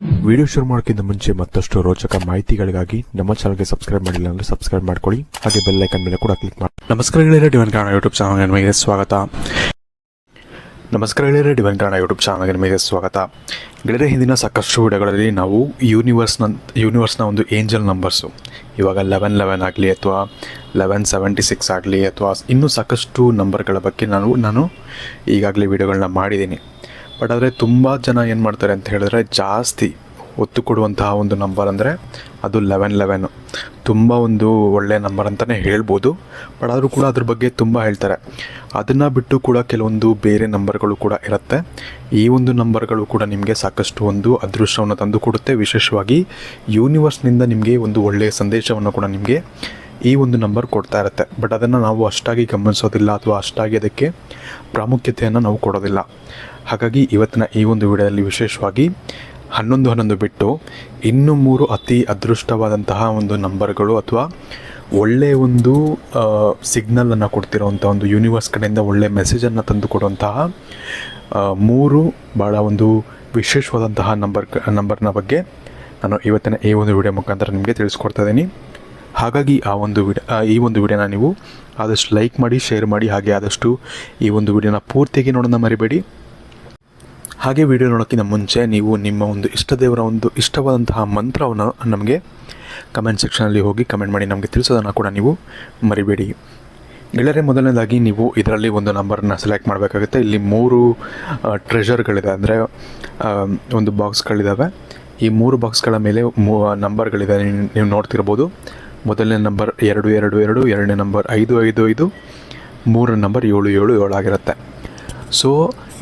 Video ಶುರು ಮಾಡೋಕ್ಕಿಂತ ಮುಂಚೆ ಮತ್ತಷ್ಟು ರೋಚಕ ಮಾಹಿತಿಗಳಿಗಾಗಿ ನಮ್ಮ ಚಾನಲ್ಗೆ ಸಬ್ಸ್ಕ್ರೈಬ್ ಮಾಡಿಲ್ಲ ಅಂದರೆ ಸಬ್ಸ್ಕ್ರೈಬ್ ಮಾಡ್ಕೊಳ್ಳಿ, ಹಾಗೆ ಬೆಲ್ ಐಕನ್ ಮೇಲೆ ಕೂಡ ಕ್ಲಿಕ್ ಮಾಡಿ. ನಮಸ್ಕಾರ ಗೆಳೆಯರೇ, ಡಿವೈನ್ ಕಾರಣ ಯೂಟ್ಯೂಬ್ ಚಾನಲ್ಗೆ ನಿಮಗೆ ಸ್ವಾಗತ. ಗೆಳೆಯರೇ, ಹಿಂದಿನ ಸಾಕಷ್ಟು ವಿಡಿಯೋಗಳಲ್ಲಿ ನಾವು ಯೂನಿವರ್ಸ್ನ ಒಂದು ಏಂಜಲ್ ನಂಬರ್ಸು, ಇವಾಗ 1111 ಆಗಲಿ ಅಥವಾ 1176 ಆಗಲಿ ಅಥವಾ ಇನ್ನೂ ಸಾಕಷ್ಟು ನಂಬರ್ಗಳ ಬಗ್ಗೆ ನಾನು ಈಗಾಗಲೇ ವಿಡಿಯೋಗಳನ್ನ ಮಾಡಿದ್ದೀನಿ. ಬಟ್ ಆದರೆ ತುಂಬ ಜನ ಏನು ಮಾಡ್ತಾರೆ ಅಂತ ಹೇಳಿದ್ರೆ, ಜಾಸ್ತಿ ಒತ್ತು ಕೊಡುವಂತಹ ಒಂದು ನಂಬರ್ ಅಂದರೆ ಅದು 1111. ತುಂಬ ಒಂದು ಒಳ್ಳೆಯ ನಂಬರ್ ಅಂತಲೇ ಹೇಳ್ಬೋದು. ಬಟ್ ಆದರೂ ಕೂಡ ಅದ್ರ ಬಗ್ಗೆ ತುಂಬ ಹೇಳ್ತಾರೆ. ಅದನ್ನು ಬಿಟ್ಟು ಕೂಡ ಕೆಲವೊಂದು ಬೇರೆ ನಂಬರ್ಗಳು ಕೂಡ ಇರುತ್ತೆ. ಈ ಒಂದು ನಂಬರ್ಗಳು ಕೂಡ ನಿಮಗೆ ಸಾಕಷ್ಟು ಒಂದು ಅದೃಷ್ಟವನ್ನು ತಂದು ಕೊಡುತ್ತೆ. ವಿಶೇಷವಾಗಿ ಯೂನಿವರ್ಸ್ನಿಂದ ನಿಮಗೆ ಒಂದು ಒಳ್ಳೆಯ ಸಂದೇಶವನ್ನು ಕೂಡ ನಿಮಗೆ ಈ ಒಂದು ನಂಬರ್ ಕೊಡ್ತಾ ಇರುತ್ತೆ. ಬಟ್ ಅದನ್ನು ನಾವು ಅಷ್ಟಾಗಿ ಗಮನಿಸೋದಿಲ್ಲ ಅಥವಾ ಅಷ್ಟಾಗಿ ಅದಕ್ಕೆ ಪ್ರಾಮುಖ್ಯತೆಯನ್ನು ನಾವು ಕೊಡೋದಿಲ್ಲ. ಹಾಗಾಗಿ ಇವತ್ತಿನ ಈ ಒಂದು ವಿಡಿಯೋದಲ್ಲಿ ವಿಶೇಷವಾಗಿ 11 ಬಿಟ್ಟು ಇನ್ನೂ 3 ಅತಿ ಅದೃಷ್ಟವಾದಂತಹ ಒಂದು ನಂಬರ್ಗಳು ಅಥವಾ ಒಳ್ಳೆಯ ಒಂದು ಸಿಗ್ನಲನ್ನು ಕೊಡ್ತಿರೋವಂಥ ಒಂದು ಯೂನಿವರ್ಸ್ ಕಡೆಯಿಂದ ಒಳ್ಳೆಯ ಮೆಸೇಜನ್ನು ತಂದು ಕೊಡುವಂತಹ 3 ಭಾಳ ಒಂದು ವಿಶೇಷವಾದಂತಹ ನಂಬರ್ನ ಬಗ್ಗೆ ನಾನು ಇವತ್ತಿನ ಈ ಒಂದು ವಿಡಿಯೋ ಮುಖಾಂತರ ನಿಮಗೆ ತಿಳಿಸ್ಕೊಡ್ತಾ ಇದ್ದೀನಿ. ಹಾಗಾಗಿ ಈ ಒಂದು ವಿಡಿಯೋನ ನೀವು ಆದಷ್ಟು ಲೈಕ್ ಮಾಡಿ, ಶೇರ್ ಮಾಡಿ, ಹಾಗೆ ಆದಷ್ಟು ಈ ಒಂದು ವಿಡಿಯೋನ ಪೂರ್ತಿಯಾಗಿ ನೋಡೋಣ ಮರಿಬೇಡಿ. ಹಾಗೆ ವಿಡಿಯೋ ನೋಡೋಕ್ಕಿಂತ ಮುಂಚೆ ನೀವು ನಿಮ್ಮ ಒಂದು ಇಷ್ಟದೇವರ ಒಂದು ಇಷ್ಟವಾದಂತಹ ಮಂತ್ರವನ್ನು ನಮಗೆ ಕಮೆಂಟ್ ಸೆಕ್ಷನಲ್ಲಿ ಹೋಗಿ ಕಮೆಂಟ್ ಮಾಡಿ ನಮಗೆ ತಿಳಿಸೋದನ್ನು ಕೂಡ ನೀವು ಮರಿಬೇಡಿ. ಗೆಳೆಯರೇ, ಮೊದಲನೇದಾಗಿ ನೀವು ಇದರಲ್ಲಿ ಒಂದು ನಂಬರನ್ನು ಸೆಲೆಕ್ಟ್ ಮಾಡಬೇಕಾಗುತ್ತೆ. ಇಲ್ಲಿ 3 ಟ್ರೆಷರ್ಗಳಿದೆ, ಅಂದರೆ ಒಂದು ಬಾಕ್ಸ್ಗಳಿದ್ದಾವೆ. ಈ 3 ಬಾಕ್ಸ್ಗಳ ಮೇಲೆ ನಂಬರ್ಗಳಿದೆ, ನೀವು ನೋಡ್ತಿರ್ಬೋದು. ಮೊದಲನೇ ನಂಬರ್ 222, ಎರಡನೇ ನಂಬರ್ 555, ಮೂರನೇ ನಂಬರ್ 777 ಆಗಿರುತ್ತೆ. ಸೊ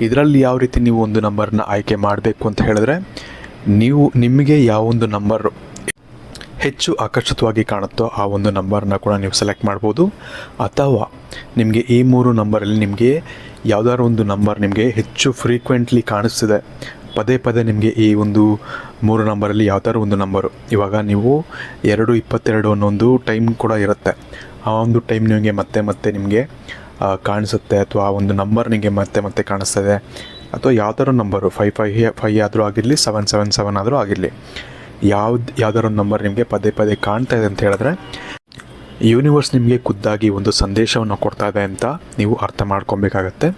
ಇದರಲ್ಲಿ ಯಾವ ರೀತಿ ನೀವು ಒಂದು ನಂಬರ್ನ ಆಯ್ಕೆ ಮಾಡಬೇಕು ಅಂತ ಹೇಳಿದ್ರೆ, ನಿಮಗೆ ಯಾವೊಂದು ನಂಬರ್ ಹೆಚ್ಚು ಆಕರ್ಷಿತವಾಗಿ ಕಾಣುತ್ತೋ ಆ ಒಂದು ನಂಬರ್ನ ಕೂಡ ನೀವು ಸೆಲೆಕ್ಟ್ ಮಾಡ್ಬೋದು. ಅಥವಾ ನಿಮಗೆ ಈ 3 ನಂಬರಲ್ಲಿ ನಿಮಗೆ ಯಾವುದಾದ್ರು ಒಂದು ನಂಬರ್ ನಿಮಗೆ ಹೆಚ್ಚು ಫ್ರೀಕ್ವೆಂಟ್ಲಿ ಕಾಣಿಸ್ತಿದೆ, ಪದೇ ನಿಮಗೆ ಈ ಒಂದು 3 ನಂಬರಲ್ಲಿ ಯಾವ್ದಾದ್ರು ಒಂದು ನಂಬರು, ಇವಾಗ ನೀವು 222 ಅನ್ನೋ ಒಂದು ಟೈಮ್ ಕೂಡ ಇರುತ್ತೆ. ಆ ಒಂದು ಟೈಮ್ ನಿಮಗೆ ಮತ್ತೆ ನಿಮಗೆ ಕಾಣಿಸುತ್ತೆ, ಅಥವಾ ಆ ಒಂದು ನಂಬರ್ ನಿಮಗೆ ಮತ್ತೆ ಕಾಣಿಸ್ತದೆ, ಅಥವಾ ಯಾವ್ದಾದ್ರು ನಂಬರು 555 ಆದರೂ ಆಗಿರಲಿ, 777 ಆದರೂ ಆಗಿರಲಿ, ಯಾವ್ದಾದ್ರು ನಂಬರ್ ನಿಮಗೆ ಪದೇ ಕಾಣ್ತಾ ಇದೆ ಅಂತ ಹೇಳಿದ್ರೆ, ಯೂನಿವರ್ಸ್ ನಿಮಗೆ ಖುದ್ದಾಗಿ ಒಂದು ಸಂದೇಶವನ್ನು ಕೊಡ್ತಾ ಇದೆ ಅಂತ ನೀವು ಅರ್ಥ ಮಾಡ್ಕೊಬೇಕಾಗತ್ತೆ.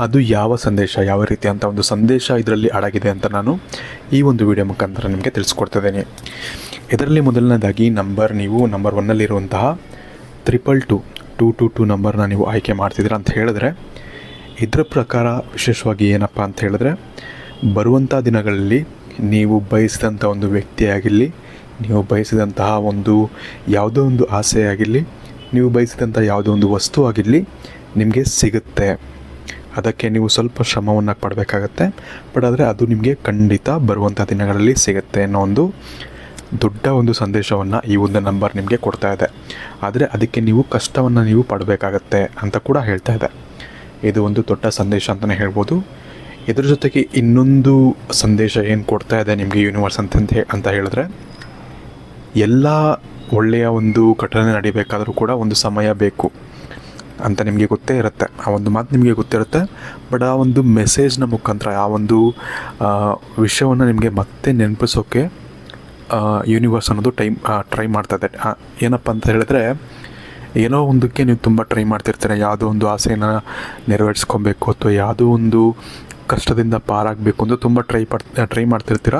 ಅದು ಯಾವ ಸಂದೇಶ, ಯಾವ ರೀತಿ ಅಂತ ಒಂದು ಸಂದೇಶ ಇದರಲ್ಲಿ ಅಡಗಿದೆ ಅಂತ ನಾನು ಈ ಒಂದು ವಿಡಿಯೋ ಮುಖಾಂತರ ನಿಮಗೆ ತಿಳಿಸ್ಕೊಡ್ತಿದ್ದೀನಿ. ಇದರಲ್ಲಿ ಮೊದಲನೇದಾಗಿ ನೀವು ನಂಬರ್ 1ನಲ್ಲಿರುವಂತಹ 222 ನಂಬರ್ನ ನೀವು ಆಯ್ಕೆ ಮಾಡ್ತಿದ್ದೀರ ಅಂತ ಹೇಳಿದ್ರೆ, ಇದರ ಪ್ರಕಾರ ವಿಶೇಷವಾಗಿ ಏನಪ್ಪ ಅಂತ ಹೇಳಿದ್ರೆ, ಬರುವಂಥ ದಿನಗಳಲ್ಲಿ ನೀವು ಬಯಸಿದಂಥ ಒಂದು ವ್ಯಕ್ತಿಯಾಗಿರಲಿ, ನೀವು ಬಯಸಿದಂತಹ ಒಂದು ಯಾವುದೋ ಒಂದು ಆಸೆ ಆಗಿರಲಿ, ನೀವು ಬಯಸಿದಂಥ ಯಾವುದೋ ಒಂದು ವಸ್ತು ಆಗಿರಲಿ ನಿಮಗೆ ಸಿಗುತ್ತೆ. ಅದಕ್ಕೆ ನೀವು ಸ್ವಲ್ಪ ಶ್ರಮವನ್ನು ಪಡಬೇಕಾಗತ್ತೆ. ಬಟ್ ಆದರೆ ಅದು ನಿಮಗೆ ಖಂಡಿತ ಬರುವಂಥ ದಿನಗಳಲ್ಲಿ ಸಿಗುತ್ತೆ ಅನ್ನೋ ಒಂದು ದೊಡ್ಡ ಒಂದು ಸಂದೇಶವನ್ನು ಈ ಒಂದು ನಂಬರ್ ನಿಮಗೆ ಕೊಡ್ತಾ ಇದೆ. ಆದರೆ ಅದಕ್ಕೆ ನೀವು ಕಷ್ಟವನ್ನು ನೀವು ಪಡಬೇಕಾಗತ್ತೆ ಅಂತ ಕೂಡ ಹೇಳ್ತಾ ಇದೆ. ಇದು ಒಂದು ದೊಡ್ಡ ಸಂದೇಶ ಅಂತಲೇ ಹೇಳ್ಬೋದು. ಇದ್ರ ಜೊತೆಗೆ ಇನ್ನೊಂದು ಸಂದೇಶ ಏನು ಕೊಡ್ತಾ ಇದೆ ನಿಮಗೆ ಯೂನಿವರ್ಸ್ ಅಂತ ಹೇಳಿದ್ರೆ, ಎಲ್ಲ ಒಳ್ಳೆಯ ಒಂದು ಘಟನೆ ನಡಿಬೇಕಾದರೂ ಕೂಡ ಒಂದು ಸಮಯ ಬೇಕು ಅಂತ ನಿಮಗೆ ಗೊತ್ತೇ ಇರುತ್ತೆ. ಆ ಒಂದು ಮಾತು ನಿಮಗೆ ಗೊತ್ತಿರುತ್ತೆ. ಬಟ್ ಆ ಒಂದು ಮೆಸೇಜ್ನ ಮುಖಾಂತರ ಆ ಒಂದು ವಿಷಯವನ್ನು ನಿಮಗೆ ಮತ್ತೆ ನೆನಪಿಸೋಕ್ಕೆ ಯೂನಿವರ್ಸ್ ಅನ್ನೋದು ಟ್ರೈ ಮಾಡ್ತಾಯಿದೆ. ಏನಪ್ಪ ಅಂತ ಹೇಳಿದ್ರೆ, ಏನೋ ಒಂದಕ್ಕೆ ನೀವು ತುಂಬ ಟ್ರೈ ಮಾಡ್ತಿರ್ತೀರ, ಯಾವುದೋ ಒಂದು ಆಸೆಯನ್ನು ನೆರವೇರಿಸ್ಕೊಬೇಕು ಅಥವಾ ಯಾವುದೋ ಒಂದು ಕಷ್ಟದಿಂದ ಪಾರಾಗಬೇಕು ಅಂತ ತುಂಬ ಟ್ರೈ ಮಾಡ್ತಿರ್ತೀರ.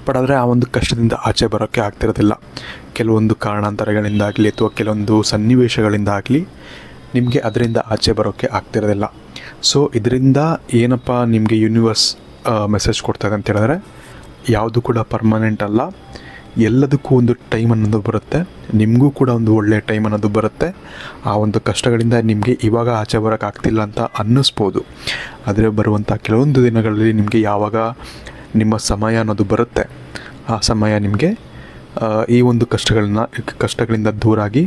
ಬಟ್ ಆದರೆ ಆ ಒಂದು ಕಷ್ಟದಿಂದ ಆಚೆ ಬರೋಕ್ಕೆ ಆಗ್ತಿರೋದಿಲ್ಲ. ಕೆಲವೊಂದು ಕಾರಣಾಂತರಗಳಿಂದಾಗಲಿ ಅಥವಾ ಕೆಲವೊಂದು ಸನ್ನಿವೇಶಗಳಿಂದಾಗಲಿ ನಿಮಗೆ ಅದರಿಂದ ಆಚೆ ಬರೋಕ್ಕೆ ಆಗ್ತಿರೋದಿಲ್ಲ. ಸೊ ಇದರಿಂದ ಏನಪ್ಪ ನಿಮಗೆ ಯೂನಿವರ್ಸ್ ಮೆಸೇಜ್ ಕೊಡ್ತಾಯಿದೆ ಅಂತ ಹೇಳಿದ್ರೆ, ಯಾವುದು ಕೂಡ ಪರ್ಮನೆಂಟ್ ಅಲ್ಲ, ಎಲ್ಲದಕ್ಕೂ ಒಂದು ಟೈಮ್ ಅನ್ನೋದು ಬರುತ್ತೆ. ನಿಮಗೂ ಕೂಡ ಒಂದು ಒಳ್ಳೆಯ ಟೈಮ್ ಅನ್ನೋದು ಬರುತ್ತೆ. ಆ ಒಂದು ಕಷ್ಟಗಳಿಂದ ನಿಮಗೆ ಇವಾಗ ಆಚೆ ಬರೋಕ್ಕಾಗ್ತಿಲ್ಲ ಅಂತ ಅನ್ನಿಸ್ಬೋದು. ಆದರೆ ಬರುವಂಥ ಕೆಲವೊಂದು ದಿನಗಳಲ್ಲಿ ನಿಮಗೆ ಯಾವಾಗ ನಿಮ್ಮ ಸಮಯ ಅನ್ನೋದು ಬರುತ್ತೆ, ಆ ಸಮಯ ನಿಮಗೆ ಈ ಒಂದು ಕಷ್ಟಗಳಿಂದ ದೂರಾಗಿ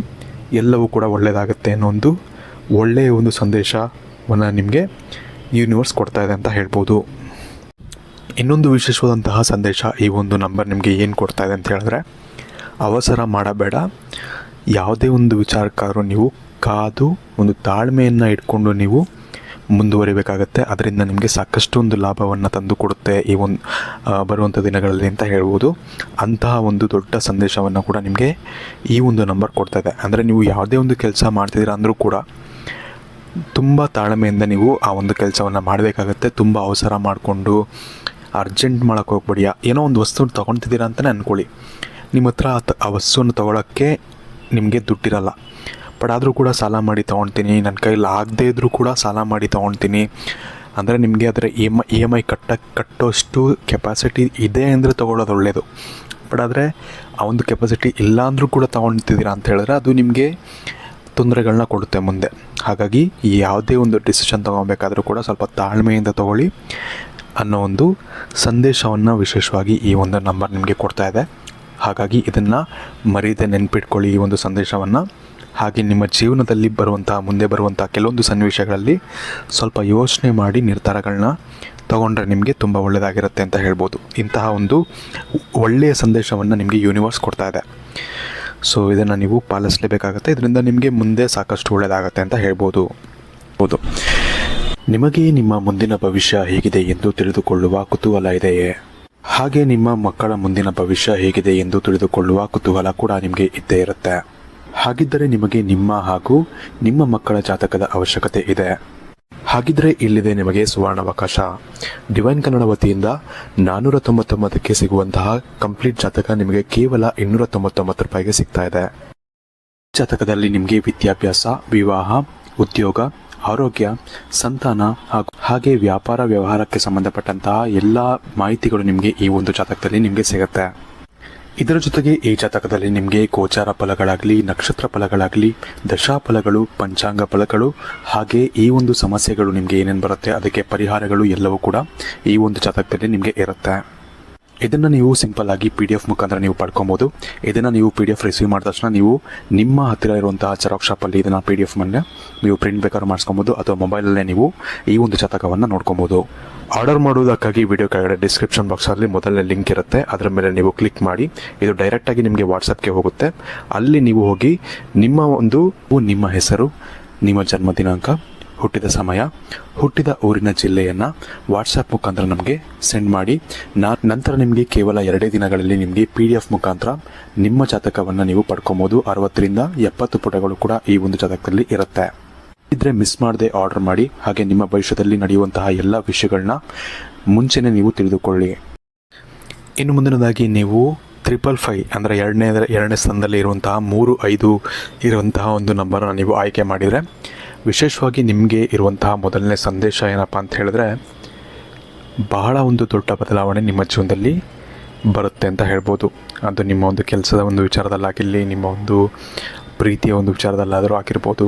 ಎಲ್ಲವೂ ಕೂಡ ಒಳ್ಳೆಯದಾಗುತ್ತೆ ಅನ್ನೋ ಒಂದು ಒಳ್ಳೆಯ ಒಂದು ಸಂದೇಶವನ್ನು ನಿಮಗೆ ಯೂನಿವರ್ಸ್ ಕೊಡ್ತಾ ಇದೆ ಅಂತ ಹೇಳ್ಬೋದು. ಇನ್ನೊಂದು ವಿಶೇಷವಾದಂತಹ ಸಂದೇಶ ಈ ಒಂದು ನಂಬರ್ ನಿಮಗೆ ಏನು ಕೊಡ್ತಾ ಇದೆ ಅಂತ ಹೇಳಿದ್ರೆ, ಅವಸರ ಮಾಡಬೇಡ. ಯಾವುದೇ ಒಂದು ವಿಚಾರಕ್ಕಾದರೂ ನೀವು ಕಾದು ಒಂದು ತಾಳ್ಮೆಯನ್ನು ಇಟ್ಕೊಂಡು ನೀವು ಮುಂದುವರಿಬೇಕಾಗತ್ತೆ. ಅದರಿಂದ ನಿಮಗೆ ಸಾಕಷ್ಟು ಒಂದು ಲಾಭವನ್ನು ತಂದು ಕೊಡುತ್ತೆ ಈ ಒಂದು ಬರುವಂಥ ದಿನಗಳಲ್ಲಿ ಅಂತ ಹೇಳ್ಬೋದು. ಅಂತಹ ಒಂದು ದೊಡ್ಡ ಸಂದೇಶವನ್ನು ಕೂಡ ನಿಮಗೆ ಈ ಒಂದು ನಂಬರ್ ಕೊಡ್ತಾ ಇದೆ. ಅಂದರೆ ನೀವು ಯಾವುದೇ ಒಂದು ಕೆಲಸ ಮಾಡ್ತಿದ್ದೀರಾ ಅಂದರೂ ಕೂಡ ತುಂಬ ತಾಳ್ಮೆಯಿಂದ ನೀವು ಆ ಒಂದು ಕೆಲಸವನ್ನು ಮಾಡಬೇಕಾಗತ್ತೆ. ತುಂಬ ಅವಸರ ಮಾಡಿಕೊಂಡು ಅರ್ಜೆಂಟ್ ಮಾಡೋಕ್ಕೆ ಹೋಗ್ಬೇಡಿ. ಏನೋ ಒಂದು ವಸ್ತು ತೊಗೊಳ್ತಿದ್ದೀರಾ ಅಂತಲೇ ಅಂದ್ಕೊಳ್ಳಿ, ನಿಮ್ಮ ಹತ್ರ ಆ ವಸ್ತುವನ್ನು ತೊಗೊಳಕ್ಕೆ ನಿಮಗೆ ದುಡ್ಡಿರಲ್ಲ, ಬಟ್ ಆದರೂ ಕೂಡ ಸಾಲ ಮಾಡಿ ತೊಗೊಳ್ತೀನಿ, ನನ್ನ ಕೈಲಿ ಆಗದೇ ಇದ್ದರೂ ಕೂಡ ಸಾಲ ಮಾಡಿ ತೊಗೊಳ್ತೀನಿ ಅಂದರೆ ನಿಮಗೆ ಅದರ ಇ ಎಮ್ ಐ ಕಟ್ಟೋಷ್ಟು ಕೆಪಾಸಿಟಿ ಇದೆ ಅಂದರೆ ತೊಗೊಳ್ಳೋದು ಒಳ್ಳೆಯದು. ಬಟ್ ಆದರೆ ಆ ಒಂದು ಕೆಪಾಸಿಟಿ ಇಲ್ಲ ಅಂದರೂ ಕೂಡ ತೊಗೊಳ್ತಿದ್ದೀರಾ ಅಂತ ಹೇಳಿದ್ರೆ ಅದು ನಿಮಗೆ ತೊಂದರೆಗಳನ್ನ ಕೊಡುತ್ತೆ ಮುಂದೆ. ಹಾಗಾಗಿ ಯಾವುದೇ ಒಂದು ಡಿಸಿಷನ್ ತೊಗೊಬೇಕಾದ್ರೂ ಕೂಡ ಸ್ವಲ್ಪ ತಾಳ್ಮೆಯಿಂದ ತೊಗೊಳ್ಳಿ ಅನ್ನೋ ಒಂದು ಸಂದೇಶವನ್ನು ವಿಶೇಷವಾಗಿ ಈ ಒಂದು ನಂಬರ್ ನಿಮಗೆ ಕೊಡ್ತಾ ಇದೆ. ಹಾಗಾಗಿ ಇದನ್ನು ಮರೀದೆ ನೆನ್ಪಿಟ್ಕೊಳ್ಳಿ ಈ ಒಂದು ಸಂದೇಶವನ್ನು. ಹಾಗೆ ನಿಮ್ಮ ಜೀವನದಲ್ಲಿ ಮುಂದೆ ಬರುವಂಥ ಕೆಲವೊಂದು ಸನ್ನಿವೇಶಗಳಲ್ಲಿ ಸ್ವಲ್ಪ ಯೋಚನೆ ಮಾಡಿ ನಿರ್ಧಾರಗಳನ್ನ ತಗೊಂಡ್ರೆ ನಿಮಗೆ ತುಂಬ ಒಳ್ಳೆಯದಾಗಿರುತ್ತೆ ಅಂತ ಹೇಳ್ಬೋದು. ಇಂತಹ ಒಂದು ಒಳ್ಳೆಯ ಸಂದೇಶವನ್ನು ನಿಮಗೆ ಯೂನಿವರ್ಸ್ ಕೊಡ್ತಾ ಇದೆ. ಸೊ ಇದನ್ನು ನೀವು ಪಾಲಿಸಲೇಬೇಕಾಗತ್ತೆ. ಇದರಿಂದ ನಿಮಗೆ ಮುಂದೆ ಸಾಕಷ್ಟು ಒಳ್ಳೆಯದಾಗತ್ತೆ ಅಂತ ಹೇಳ್ಬೋದು. ನಿಮಗೆ ನಿಮ್ಮ ಮುಂದಿನ ಭವಿಷ್ಯ ಹೇಗಿದೆ ಎಂದು ತಿಳಿದುಕೊಳ್ಳುವ ಕುತೂಹಲ ಇದೆಯೇ? ಹಾಗೆ ನಿಮ್ಮ ಮಕ್ಕಳ ಮುಂದಿನ ಭವಿಷ್ಯ ಹೇಗಿದೆ ಎಂದು ತಿಳಿದುಕೊಳ್ಳುವ ಕುತೂಹಲ ಕೂಡ ನಿಮಗೆ ಇದ್ದೇ ಇರುತ್ತೆ. ಹಾಗಿದ್ದರೆ ನಿಮಗೆ ನಿಮ್ಮ ಹಾಗೂ ನಿಮ್ಮ ಮಕ್ಕಳ ಜಾತಕದ ಅವಶ್ಯಕತೆ ಇದೆ. ಹಾಗಿದ್ರೆ ಇಲ್ಲಿದೆ ನಿಮಗೆ ಸುವರ್ಣಾವಕಾಶ. ಡಿವೈನ್ ಕನ್ನಡ ವತಿಯಿಂದ 499ಕ್ಕೆ ಸಿಗುವಂತಹ ಕಂಪ್ಲೀಟ್ ಜಾತಕ ನಿಮಗೆ ಕೇವಲ 299 ರೂಪಾಯಿಗೆ ಸಿಗ್ತಾ ಇದೆ. ಜಾತಕದಲ್ಲಿ ನಿಮಗೆ ವಿದ್ಯಾಭ್ಯಾಸ, ವಿವಾಹ, ಉದ್ಯೋಗ, ಆರೋಗ್ಯ, ಸಂತಾನ ಹಾಗೆ ವ್ಯಾಪಾರ ವ್ಯವಹಾರಕ್ಕೆ ಸಂಬಂಧಪಟ್ಟಂತಹ ಎಲ್ಲ ಮಾಹಿತಿಗಳು ನಿಮಗೆ ಈ ಒಂದು ಜಾತಕದಲ್ಲಿ ನಿಮಗೆ ಸಿಗುತ್ತೆ. ಇದರ ಜೊತೆಗೆ ಈ ಜಾತಕದಲ್ಲಿ ನಿಮಗೆ ಗೋಚಾರ ಫಲಗಳಾಗಲಿ, ನಕ್ಷತ್ರ ಫಲಗಳಾಗಲಿ, ದಶಾಫಲಗಳು, ಪಂಚಾಂಗ ಫಲಗಳು ಹಾಗೆ ಈ ಒಂದು ಸಮಸ್ಯೆಗಳು ನಿಮಗೆ ಏನೇನು ಬರುತ್ತೆ ಅದಕ್ಕೆ ಪರಿಹಾರಗಳು ಎಲ್ಲವೂ ಕೂಡ ಈ ಒಂದು ಜಾತಕದಲ್ಲಿ ನಿಮಗೆ ಇರುತ್ತೆ. ಇದನ್ನು ನೀವು ಸಿಂಪಲ್ ಆಗಿ PDF ಮುಖಾಂತರ ನೀವು ಪಡ್ಕೊಬೋದು. ಇದನ್ನು ನೀವು PDF ರಿಸೀವ್ ಮಾಡಿದ ತಕ್ಷಣ ನೀವು ನಿಮ್ಮ ಹತ್ತಿರ ಇರುವಂತಹ ಜೆರಾಕ್ಸ್ ಶಾಪಲ್ಲಿ ಇದನ್ನು PDF ಮೇಲೆ ನೀವು ಪ್ರಿಂಟ್ ಬೇಕಾದ್ರೂ ಮಾಡಿಸ್ಕೊಬೋದು, ಅಥವಾ ಮೊಬೈಲಲ್ಲೇ ನೀವು ಈ ಒಂದು ಜಾತಕವನ್ನು ನೋಡ್ಕೊಬೋದು. ಆರ್ಡರ್ ಮಾಡುವುದಕ್ಕಾಗಿ ವಿಡಿಯೋ ಕೆಳಗಡೆ ಡಿಸ್ಕ್ರಿಪ್ಷನ್ ಬಾಕ್ಸಲ್ಲಿ ಮೊದಲನೇ ಲಿಂಕ್ ಇರುತ್ತೆ, ಅದರ ಮೇಲೆ ನೀವು ಕ್ಲಿಕ್ ಮಾಡಿ ಇದು ಡೈರೆಕ್ಟಾಗಿ ನಿಮಗೆ ವಾಟ್ಸಪ್ಗೆ ಹೋಗುತ್ತೆ. ಅಲ್ಲಿ ನೀವು ಹೋಗಿ ನಿಮ್ಮ ಹೆಸರು, ನಿಮ್ಮ ಜನ್ಮ ದಿನಾಂಕ, ಹುಟ್ಟಿದ ಸಮಯ, ಹುಟ್ಟಿದ ಊರಿನ ಜಿಲ್ಲೆಯನ್ನು ವಾಟ್ಸಪ್ ಮುಖಾಂತರ ನಮಗೆ ಸೆಂಡ್ ಮಾಡಿ. ನಂತರ ನಿಮಗೆ ಕೇವಲ 2 ದಿನಗಳಲ್ಲಿ ನಿಮಗೆ PDF ಮುಖಾಂತರ ನಿಮ್ಮ ಜಾತಕವನ್ನು ನೀವು ಪಡ್ಕೊಬೋದು. 60ರಿಂದ 70 ಪುಟಗಳು ಕೂಡ ಈ ಒಂದು ಜಾತಕದಲ್ಲಿ ಇರುತ್ತೆ. ಇದ್ರೆ ಮಿಸ್ ಮಾಡದೆ ಆರ್ಡರ್ ಮಾಡಿ. ಹಾಗೆ ನಿಮ್ಮ ಭವಿಷ್ಯದಲ್ಲಿ ನಡೆಯುವಂತಹ ಎಲ್ಲ ವಿಷಯಗಳನ್ನ ಮುಂಚೆನೇ ನೀವು ತಿಳಿದುಕೊಳ್ಳಿ. ಇನ್ನು ಮುಂದಿನದಾಗಿ ನೀವು 555 ಅಂದರೆ ಎರಡನೇ ಸ್ಥಾನದಲ್ಲಿ ಇರುವಂತಹ 35 ಇರುವಂತಹ ಒಂದು ನಂಬರನ್ನು ನೀವು ಆಯ್ಕೆ ಮಾಡಿದರೆ ವಿಶೇಷವಾಗಿ ನಿಮಗೆ ಇರುವಂತಹ ಮೊದಲನೇ ಸಂದೇಶ ಏನಪ್ಪ ಅಂತ ಹೇಳಿದ್ರೆ, ಬಹಳ ಒಂದು ದೊಡ್ಡ ಬದಲಾವಣೆ ನಿಮ್ಮ ಜೀವನದಲ್ಲಿ ಬರುತ್ತೆ ಅಂತ ಹೇಳ್ಬೋದು. ಅದು ನಿಮ್ಮ ಒಂದು ಕೆಲಸದ ಒಂದು ವಿಚಾರದಲ್ಲಾಗಿರಲಿ, ನಿಮ್ಮ ಒಂದು ಪ್ರೀತಿಯ ಒಂದು ವಿಚಾರದಲ್ಲಾದರೂ ಆಗಿರ್ಬೋದು.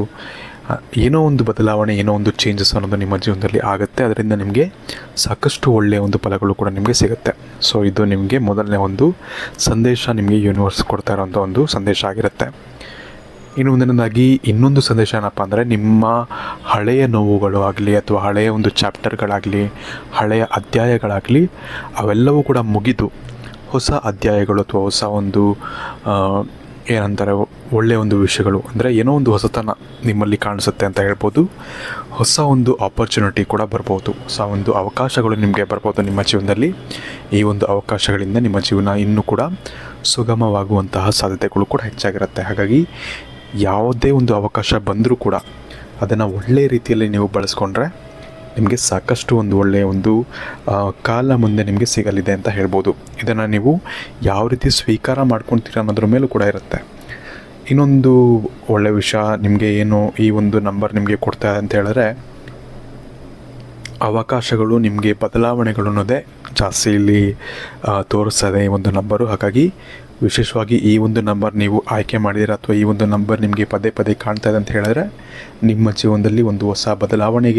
ಏನೋ ಒಂದು ಬದಲಾವಣೆ, ಏನೋ ಒಂದು ಚೇಂಜಸ್ ಅನ್ನೋದು ನಿಮ್ಮ ಜೀವನದಲ್ಲಿ ಆಗುತ್ತೆ. ಅದರಿಂದ ನಿಮಗೆ ಸಾಕಷ್ಟು ಒಳ್ಳೆಯ ಒಂದು ಫಲಗಳು ಕೂಡ ನಿಮಗೆ ಸಿಗುತ್ತೆ. ಸೊ ಇದು ನಿಮಗೆ ಮೊದಲನೇ ಒಂದು ಸಂದೇಶ, ನಿಮಗೆ ಯೂನಿವರ್ಸ್ ಕೊಡ್ತಾ ಇರೋಂಥ ಒಂದು ಸಂದೇಶ ಆಗಿರುತ್ತೆ. ಇನ್ನು ಮುಂದಿನದಾಗಿ ಇನ್ನೊಂದು ಸಂದೇಶ ಏನಪ್ಪ ಅಂದರೆ, ನಿಮ್ಮ ಹಳೆಯ ನೋವುಗಳು ಆಗಲಿ ಅಥವಾ ಹಳೆಯ ಒಂದು ಚಾಪ್ಟರ್ಗಳಾಗಲಿ, ಹಳೆಯ ಅಧ್ಯಾಯಗಳಾಗಲಿ ಅವೆಲ್ಲವೂ ಕೂಡ ಮುಗಿದು ಹೊಸ ಅಧ್ಯಾಯಗಳು ಅಥವಾ ಹೊಸ ಒಂದು ಏನಂತಾರೆ ಒಳ್ಳೆಯ ಒಂದು ವಿಷಯಗಳು, ಅಂದರೆ ಏನೋ ಒಂದು ಹೊಸತನ ನಿಮ್ಮಲ್ಲಿ ಕಾಣಿಸುತ್ತೆ ಅಂತ ಹೇಳ್ಬೋದು. ಹೊಸ ಒಂದು ಆಪರ್ಚುನಿಟಿ ಕೂಡ ಬರ್ಬೋದು, ಹೊಸ ಒಂದು ಅವಕಾಶಗಳು ನಿಮಗೆ ಬರ್ಬೋದು ನಿಮ್ಮ ಜೀವನದಲ್ಲಿ. ಈ ಒಂದು ಅವಕಾಶಗಳಿಂದ ನಿಮ್ಮ ಜೀವನ ಇನ್ನೂ ಕೂಡ ಸುಗಮವಾಗುವಂತಹ ಸಾಧ್ಯತೆಗಳು ಕೂಡ ಹೆಚ್ಚಾಗಿರುತ್ತೆ. ಹಾಗಾಗಿ ಯಾವುದೇ ಒಂದು ಅವಕಾಶ ಬಂದರೂ ಕೂಡ ಅದನ್ನು ಒಳ್ಳೆಯ ರೀತಿಯಲ್ಲಿ ನೀವು ಬಳಸ್ಕೊಂಡ್ರೆ ನಿಮಗೆ ಸಾಕಷ್ಟು ಒಂದು ಒಳ್ಳೆಯ ಒಂದು ಕಾಲ ಮುಂದೆ ನಿಮಗೆ ಸಿಗಲಿದೆ ಅಂತ ಹೇಳ್ಬೋದು. ಇದನ್ನು ನೀವು ಯಾವ ರೀತಿ ಸ್ವೀಕಾರ ಮಾಡ್ಕೊತೀರ ಅನ್ನೋದ್ರ ಮೇಲೂ ಕೂಡ ಇರುತ್ತೆ. ಇನ್ನೊಂದು ಒಳ್ಳೆಯ ವಿಷಯ ನಿಮಗೆ ಏನು ಈ ಒಂದು ನಂಬರ್ ನಿಮಗೆ ಕೊಡ್ತಾ ಅಂತ ಹೇಳಿದ್ರೆ, ಅವಕಾಶಗಳು ನಿಮಗೆ ಬದಲಾವಣೆಗಳು ಅನ್ನೋದೇ ಜಾಸ್ತಿ ಇಲ್ಲಿ ತೋರಿಸ್ತದೆ ಈ ಒಂದು ನಂಬರು. ಹಾಗಾಗಿ ವಿಶೇಷವಾಗಿ ಈ ಒಂದು ನಂಬರ್ ನೀವು ಆಯ್ಕೆ ಮಾಡಿದ್ದೀರ ಅಥವಾ ಈ ಒಂದು ನಂಬರ್ ನಿಮಗೆ ಪದೇ ಪದೇ ಕಾಣ್ತಾ ಇದೆ ಅಂತ ಹೇಳಿದ್ರೆ ನಿಮ್ಮ ಜೀವನದಲ್ಲಿ ಒಂದು ಹೊಸ ಬದಲಾವಣೆ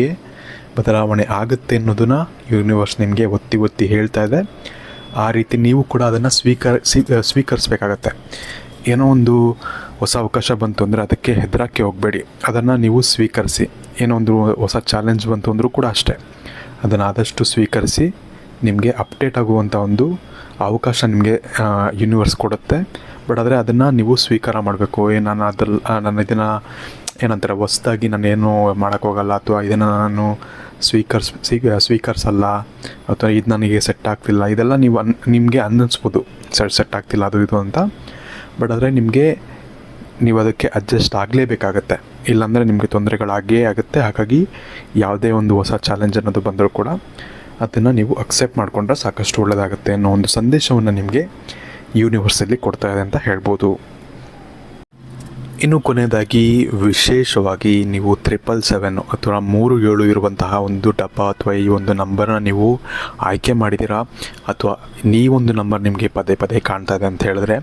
ಆಗುತ್ತೆ ಅನ್ನೋದನ್ನು ಯೂನಿವರ್ಸ್ ನಿಮಗೆ ಒತ್ತಿ ಹೇಳ್ತಾ ಇದೆ. ಆ ರೀತಿ ನೀವು ಕೂಡ ಅದನ್ನು ಸ್ವೀಕರಿಸಬೇಕಾಗತ್ತೆ. ಏನೋ ಒಂದು ಹೊಸ ಅವಕಾಶ ಬಂತು ಅಂದರೆ ಅದಕ್ಕೆ ಹೆದರಕ್ಕೆ ಹೋಗಬೇಡಿ, ಅದನ್ನು ನೀವು ಸ್ವೀಕರಿಸಿ. ಏನೋ ಒಂದು ಹೊಸ ಚಾಲೆಂಜ್ ಬಂತು ಅಂದರೂ ಕೂಡ ಅಷ್ಟೇ, ಅದನ್ನು ಆದಷ್ಟು ಸ್ವೀಕರಿಸಿ. ನಿಮಗೆ ಅಪ್ಡೇಟ್ ಆಗುವಂಥ ಒಂದು ಅವಕಾಶ ನಿಮಗೆ ಯೂನಿವರ್ಸ್ ಕೊಡುತ್ತೆ. ಬಟ್ ಆದರೆ ಅದನ್ನು ನೀವು ಸ್ವೀಕಾರ ಮಾಡಬೇಕು. ನಾನು ಇದನ್ನು ಏನಂತಾರೆ ಹೊಸ್ದಾಗಿ ನಾನೇನು ಮಾಡೋಕ್ಕೋಗಲ್ಲ ಅಥವಾ ಇದನ್ನು ನಾನು ಸ್ವೀಕರಿಸಲ್ಲ ಅಥವಾ ಇದು ನನಗೆ ಸೆಟ್ ಆಗ್ತಿಲ್ಲ, ಇದೆಲ್ಲ ನೀವು ನಿಮಗೆ ಅನ್ನಿಸ್ಬೋದು ಸೆಟ್ ಆಗ್ತಿಲ್ಲ ಅದು ಇದು ಅಂತ. ಬಟ್ ಆದರೆ ನೀವು ಅದಕ್ಕೆ ಅಡ್ಜಸ್ಟ್ ಆಗಲೇಬೇಕಾಗತ್ತೆ, ಇಲ್ಲಾಂದರೆ ನಿಮಗೆ ತೊಂದರೆಗಳಾಗೇ ಆಗುತ್ತೆ. ಹಾಗಾಗಿ ಯಾವುದೇ ಒಂದು ಹೊಸ ಚಾಲೆಂಜ್ ಅನ್ನೋದು ಬಂದರೂ ಕೂಡ ಅದನ್ನು ನೀವು ಅಕ್ಸೆಪ್ಟ್ ಮಾಡಿಕೊಂಡ್ರೆ ಸಾಕಷ್ಟು ಒಳ್ಳೆಯದಾಗುತ್ತೆ ಅನ್ನೋ ಒಂದು ಸಂದೇಶವನ್ನು ನಿಮಗೆ ಯೂನಿವರ್ಸಲ್ಲಿ ಕೊಡ್ತಾ ಇದೆ ಅಂತ ಹೇಳ್ಬೋದು. ಇನ್ನು ಕೊನೆಯದಾಗಿ ವಿಶೇಷವಾಗಿ ನೀವು 777 ಅಥವಾ 37 ಇರುವಂತಹ ಒಂದು ಡಬ್ಬ ಅಥವಾ ಈ ಒಂದು ನಂಬರ್ನ ನೀವು ಆಯ್ಕೆ ಮಾಡಿದ್ದೀರಾ, ಅಥವಾ ನೀವೊಂದು ನಂಬರ್ ನಿಮಗೆ ಪದೇ ಪದೇ ಕಾಣ್ತಾ ಇದೆ ಅಂತ ಹೇಳಿದ್ರೆ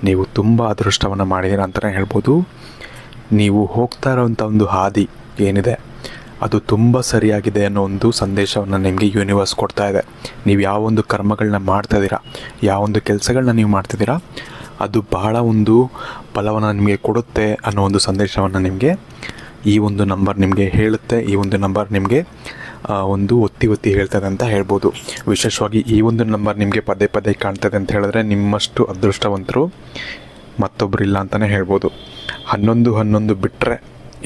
ನೀವು ತುಂಬ ಅದೃಷ್ಟವನ್ನು ಮಾಡಿದ್ದೀರಾ ಅಂತಲೇ ಹೇಳ್ಬೋದು. ನೀವು ಹೋಗ್ತಾ ಇರೋವಂಥ ಒಂದು ಹಾದಿ ಏನಿದೆ ಅದು ತುಂಬ ಸರಿಯಾಗಿದೆ ಅನ್ನೋ ಒಂದು ಸಂದೇಶವನ್ನು ನಿಮಗೆ ಯೂನಿವರ್ಸ್ ಕೊಡ್ತಾ ಇದೆ. ನೀವು ಯಾವೊಂದು ಕರ್ಮಗಳನ್ನ ಮಾಡ್ತಾಯಿದ್ದೀರಾ, ಯಾವೊಂದು ಕೆಲಸಗಳನ್ನ ನೀವು ಮಾಡ್ತಿದ್ದೀರಾ ಅದು ಬಹಳ ಒಂದು ಫಲವನ್ನು ನಿಮಗೆ ಕೊಡುತ್ತೆ ಅನ್ನೋ ಒಂದು ಸಂದೇಶವನ್ನು ನಿಮಗೆ ಈ ಒಂದು ನಂಬರ್ ನಿಮಗೆ ಹೇಳುತ್ತೆ. ಈ ಒಂದು ನಂಬರ್ ನಿಮಗೆ ಒಂದು ಒತ್ತಿ ಹೇಳ್ತದೆ ಅಂತ ಹೇಳ್ಬೋದು. ವಿಶೇಷವಾಗಿ ಈ ಒಂದು ನಂಬರ್ ನಿಮಗೆ ಪದೇ ಪದೇ ಕಾಣ್ತದೆ ಅಂತ ಹೇಳಿದ್ರೆ ನಿಮ್ಮಷ್ಟು ಅದೃಷ್ಟವಂತರು ಮತ್ತೊಬ್ಬರು ಇಲ್ಲ ಅಂತಲೇ ಹೇಳ್ಬೋದು. 11 ಬಿಟ್ಟರೆ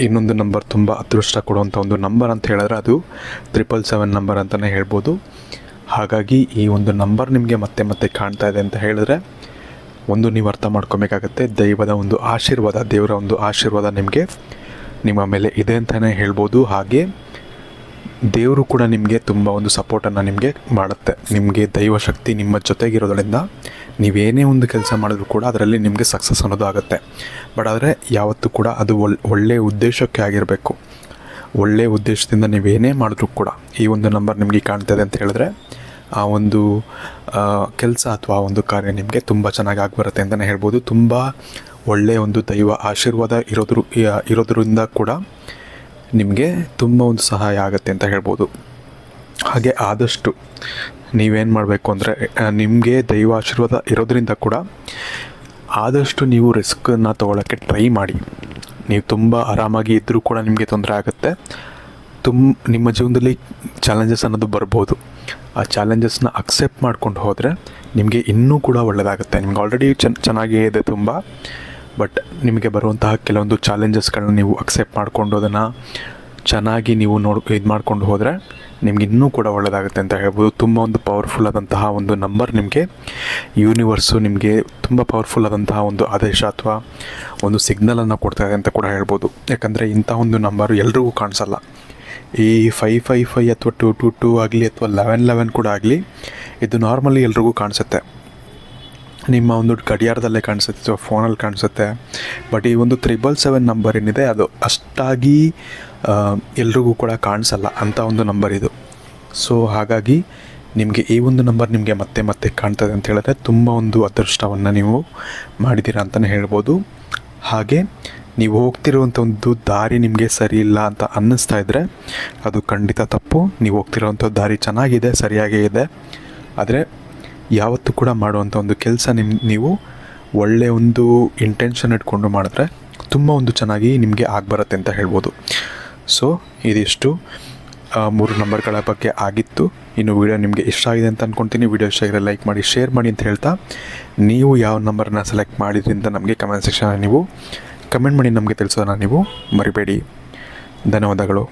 ಇನ್ನೊಂದು ನಂಬರ್ ತುಂಬ ಅದೃಷ್ಟ ಕೊಡುವಂಥ ಒಂದು ನಂಬರ್ ಅಂತ ಹೇಳಿದ್ರೆ ಅದು 777 ನಂಬರ್ ಅಂತಲೇ ಹೇಳ್ಬೋದು. ಹಾಗಾಗಿ ಈ ಒಂದು ನಂಬರ್ ನಿಮಗೆ ಮತ್ತೆ ಕಾಣ್ತಾ ಇದೆ ಅಂತ ಹೇಳಿದ್ರೆ ಒಂದು ನೀವು ಅರ್ಥ ಮಾಡ್ಕೊಬೇಕಾಗತ್ತೆ, ದೇವರ ಒಂದು ಆಶೀರ್ವಾದ ನಿಮಗೆ ನಿಮ್ಮ ಮೇಲೆ ಇದೆ ಅಂತಲೇ ಹೇಳ್ಬೋದು. ಹಾಗೆ ದೇವರು ಕೂಡ ನಿಮಗೆ ತುಂಬ ಒಂದು ಸಪೋರ್ಟನ್ನು ನಿಮಗೆ ಮಾಡುತ್ತೆ. ನಿಮಗೆ ದೈವಶಕ್ತಿ ನಿಮ್ಮ ಜೊತೆಗಿರೋದ್ರಿಂದ ನೀವೇನೇ ಒಂದು ಕೆಲಸ ಮಾಡಿದ್ರು ಕೂಡ ಅದರಲ್ಲಿ ನಿಮಗೆ ಸಕ್ಸಸ್ ಅನ್ನೋದು ಆಗುತ್ತೆ. ಬಟ್ ಆದರೆ ಯಾವತ್ತೂ ಕೂಡ ಅದು ಒಳ್ಳೆಯ ಉದ್ದೇಶಕ್ಕೆ ಆಗಿರಬೇಕು. ಒಳ್ಳೆಯ ಉದ್ದೇಶದಿಂದ ನೀವೇನೇ ಮಾಡಿದ್ರು ಕೂಡ ಈ ಒಂದು ನಂಬರ್ ನಿಮಗೆ ಕಾಣ್ತದೆ ಅಂತ ಹೇಳಿದ್ರೆ ಆ ಒಂದು ಕೆಲಸ ಅಥವಾ ಒಂದು ಕಾರ್ಯ ನಿಮಗೆ ತುಂಬ ಚೆನ್ನಾಗಿ ಆಗಿಬರುತ್ತೆ ಅಂತಲೇ ಹೇಳ್ಬೋದು. ತುಂಬ ಒಳ್ಳೆಯ ಒಂದು ದೈವ ಆಶೀರ್ವಾದ ಇರೋದ್ರಿಂದ ಕೂಡ ನಿಮಗೆ ತುಂಬ ಒಂದು ಸಹಾಯ ಆಗುತ್ತೆ ಅಂತ ಹೇಳ್ಬೋದು. ಹಾಗೆ ಆದಷ್ಟು ನೀವೇನು ಮಾಡಬೇಕು ಅಂದರೆ ನಿಮಗೆ ದೈವ ಆಶೀರ್ವಾದ ಇರೋದ್ರಿಂದ ಕೂಡ ಆದಷ್ಟು ನೀವು ರಿಸ್ಕನ್ನು ತೊಗೊಳ್ಳೋಕ್ಕೆ ಟ್ರೈ ಮಾಡಿ. ನೀವು ತುಂಬ ಆರಾಮಾಗಿ ಇದ್ದರೂ ಕೂಡ ನಿಮಗೆ ತೊಂದರೆ ಆಗುತ್ತೆ. ನಿಮ್ಮ ಜೀವನದಲ್ಲಿ ಚಾಲೆಂಜಸ್ ಅನ್ನೋದು ಬರ್ಬೋದು. ಆ ಚಾಲೆಂಜಸ್ನ ಅಕ್ಸೆಪ್ಟ್ ಮಾಡ್ಕೊಂಡು ಹೋದರೆ ನಿಮಗೆ ಇನ್ನೂ ಕೂಡ ಒಳ್ಳೆಯದಾಗುತ್ತೆ. ನಿಮ್ಗೆ ಆಲ್ರೆಡಿ ಚೆನ್ನಾಗೇ ಇದೆ ತುಂಬ, ಬಟ್ ನಿಮಗೆ ಬರುವಂತಹ ಕೆಲವೊಂದು ಚಾಲೆಂಜಸ್ಗಳನ್ನ ನೀವು ಅಕ್ಸೆಪ್ಟ್ ಮಾಡಿಕೊಂಡು ಅದನ್ನು ಚೆನ್ನಾಗಿ ನೀವು ಇದು ಮಾಡ್ಕೊಂಡು ಹೋದರೆ ನಿಮ್ಗೆ ಇನ್ನೂ ಕೂಡ ಒಳ್ಳೆಯದಾಗುತ್ತೆ ಅಂತ ಹೇಳ್ಬೋದು. ತುಂಬ ಒಂದು ಪವರ್ಫುಲ್ ಆದಂತಹ ಒಂದು ನಂಬರ್ ನಿಮಗೆ ಯೂನಿವರ್ಸು ನಿಮಗೆ ತುಂಬ ಪವರ್ಫುಲ್ ಆದಂತಹ ಒಂದು ಆದೇಶ ಅಥವಾ ಒಂದು ಸಿಗ್ನಲನ್ನು ಕೊಡ್ತಾ ಇದೆ ಅಂತ ಕೂಡ ಹೇಳ್ಬೋದು. ಯಾಕಂದರೆ ಇಂಥ ಒಂದು ನಂಬರು ಎಲ್ರಿಗೂ ಕಾಣಿಸಲ್ಲ. ಈ 555 ಅಥವಾ 222 ಆಗಲಿ ಅಥವಾ 1111 ಕೂಡ ಆಗಲಿ ಇದು ನಾರ್ಮಲಿ ಎಲ್ರಿಗೂ ಕಾಣಿಸುತ್ತೆ. ನಿಮ್ಮ ಒಂದು ಗಡಿಯಾರದಲ್ಲೇ ಕಾಣಿಸುತ್ತೆ ಅಥವಾ ಫೋನಲ್ಲಿ ಕಾಣಿಸುತ್ತೆ. ಬಟ್ ಈ ಒಂದು 777 ನಂಬರ್ ಏನಿದೆ ಅದು ಅಷ್ಟಾಗಿ ಎಲ್ರಿಗೂ ಕೂಡ ಕಾಣಿಸಲ್ಲ ಅಂಥ ಒಂದು ನಂಬರ್ ಇದು. ಸೊ ಹಾಗಾಗಿ ನಿಮಗೆ ಈ ಒಂದು ನಂಬರ್ ನಿಮಗೆ ಮತ್ತೆ ಕಾಣ್ತದೆ ಅಂತ ಹೇಳಿದ್ರೆ ತುಂಬ ಒಂದು ಅದೃಷ್ಟವನ್ನು ನೀವು ಮಾಡಿದ್ದೀರಾ ಅಂತಲೇ ಹೇಳ್ಬೋದು. ಹಾಗೆ ನೀವು ಹೋಗ್ತಿರುವಂಥ ಒಂದು ದಾರಿ ನಿಮಗೆ ಸರಿ ಇಲ್ಲ ಅಂತ ಅನ್ನಿಸ್ತಾ ಇದ್ದರೆ ಅದು ಖಂಡಿತ ತಪ್ಪು. ನೀವು ಹೋಗ್ತಿರೋವಂಥ ದಾರಿ ಚೆನ್ನಾಗಿದೆ, ಸರಿಯಾಗೇ ಇದೆ. ಆದರೆ ಯಾವತ್ತೂ ಕೂಡ ಮಾಡುವಂಥ ಒಂದು ಕೆಲಸ ನೀವು ಒಳ್ಳೆಯ ಒಂದು ಇಂಟೆನ್ಷನ್ ಇಟ್ಕೊಂಡು ಮಾಡಿದ್ರೆ ತುಂಬ ಒಂದು ಚೆನ್ನಾಗಿ ನಿಮಗೆ ಆಗಿಬರುತ್ತೆ ಅಂತ ಹೇಳ್ಬೋದು. ಸೊ ಇದಿಷ್ಟು 3 ನಂಬರ್ಗಳ ಬಗ್ಗೆ ಆಗಿತ್ತು. ಇನ್ನು ವಿಡಿಯೋ ನಿಮಗೆ ಇಷ್ಟ ಆಗಿದೆ ಅಂತ ಅಂದ್ಕೊಳ್ತೀನಿ. ವಿಡಿಯೋ ಇಷ್ಟ ಆಗಿದ್ರೆ ಲೈಕ್ ಮಾಡಿ, ಶೇರ್ ಮಾಡಿ ಅಂತ ಹೇಳ್ತಾ, ನೀವು ಯಾವ ನಂಬರನ್ನ ಸೆಲೆಕ್ಟ್ ಮಾಡಿದ್ರಿ ಅಂತ ನಮಗೆ ಕಮೆಂಟ್ ಸೆಕ್ಷನಲ್ಲಿ ನೀವು ಕಮೆಂಟ್ ಮಾಡಿ ನಮಗೆ ತಿಳಿಸೋದನ್ನು ನೀವು ಮರಿಬೇಡಿ. ಧನ್ಯವಾದಗಳು.